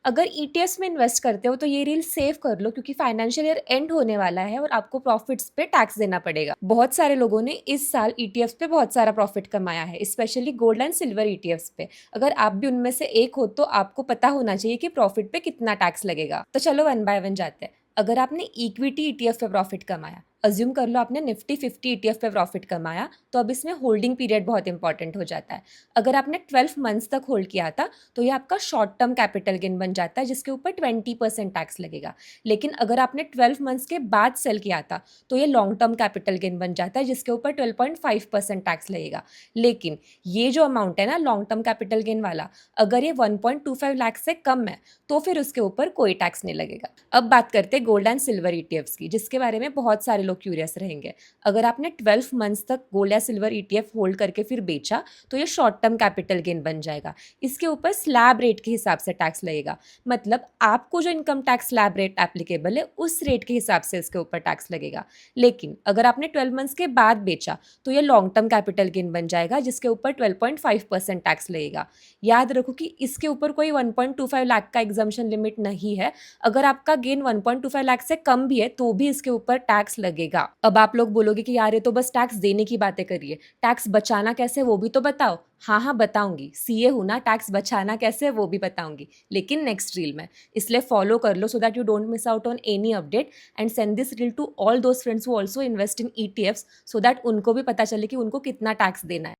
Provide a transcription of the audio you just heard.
अगर ईटीएफ्स में इन्वेस्ट करते हो तो ये रील सेव कर लो, क्योंकि फाइनेंशियल ईयर एंड होने वाला है और आपको प्रॉफिट्स पे टैक्स देना पड़ेगा। बहुत सारे लोगों ने इस साल ईटीएफ्स पे बहुत सारा प्रॉफिट कमाया है, specially gold and silver ETFs पे। अगर आप भी उनमें से एक हो तो आपको पता होना चाहिए कि प्रॉफिट पे कितना टैक्स लगेगा। तो चलो वन बाय वन जाते हैं। अगर आपने इक्विटी ईटीएफ पे प्रॉफिट कमाया, अज्यूम कर लो आपने निफ्टी 50 ईटीएफ पे प्रॉफिट कमाया, तो अब इसमें होल्डिंग पीरियड बहुत इंपॉर्टेंट हो जाता है। अगर आपने 12 मंथ्स तक होल्ड किया था तो ये आपका शॉर्ट टर्म कैपिटल गेन बन जाता है, जिसके ऊपर 20% टैक्स लगेगा। लेकिन अगर आपने 12 मंथ्स के बाद सेल किया था तो ये लॉन्ग टर्म कैपिटल गेन बन जाता है, जिसके ऊपर 12.5% टैक्स लगेगा। लेकिन ये जो अमाउंट है ना लॉन्ग टर्म कैपिटल गेन वाला, अगर ये 1.25 लाख से कम है तो फिर उसके ऊपर कोई टैक्स नहीं लगेगा। अब बात करते हैं गोल्ड एंड सिल्वर ईटीएफ्स की, जिसके बारे में बहुत सारे लोग क्यूरियस रहेंगे। अगर आपने 12 मंथ्स तक गोल्ड या सिल्वर ईटीएफ होल्ड करके फिर बेचा तो ये शॉर्ट टर्म कैपिटल गेन बन जाएगा। इसके ऊपर स्लैब रेट के हिसाब से टैक्स लगेगा। मतलब आपको जो income tax slab rate applicable है उस रेट के हिसाब से इसके ऊपर टैक्स लगेगा। लेकिन अगर आपने 12 मंथ्स के बाद बेचा तो ये लॉन्ग टर्म कैपिटल गेन बन जाएगा, जिसके ऊपर 12.5% टैक्स लगेगा। याद रखो कि इसके ऊपर कोई 1.25 लाख का एग्जम्पशन लिमिट नहीं है। अगर आपका गेन 1.25 लाख से कम भी है तो भी इसके ऊपर टैक्स लगेगा। अब आप लोग बोलोगे कि यार ये तो बस टैक्स देने की बातें करिए, टैक्स बचाना कैसे वो भी तो बताओ। हाँ हाँ बताऊंगी, सीए हूं ना, टैक्स बचाना कैसे वो भी बताऊंगी, लेकिन नेक्स्ट रील में। इसलिए फॉलो कर लो so that you don't miss out on any update, and send this reel to all those friends who also invest in ETFs, so that उनको भी पता चले कि उनको कितना टैक्स देना है।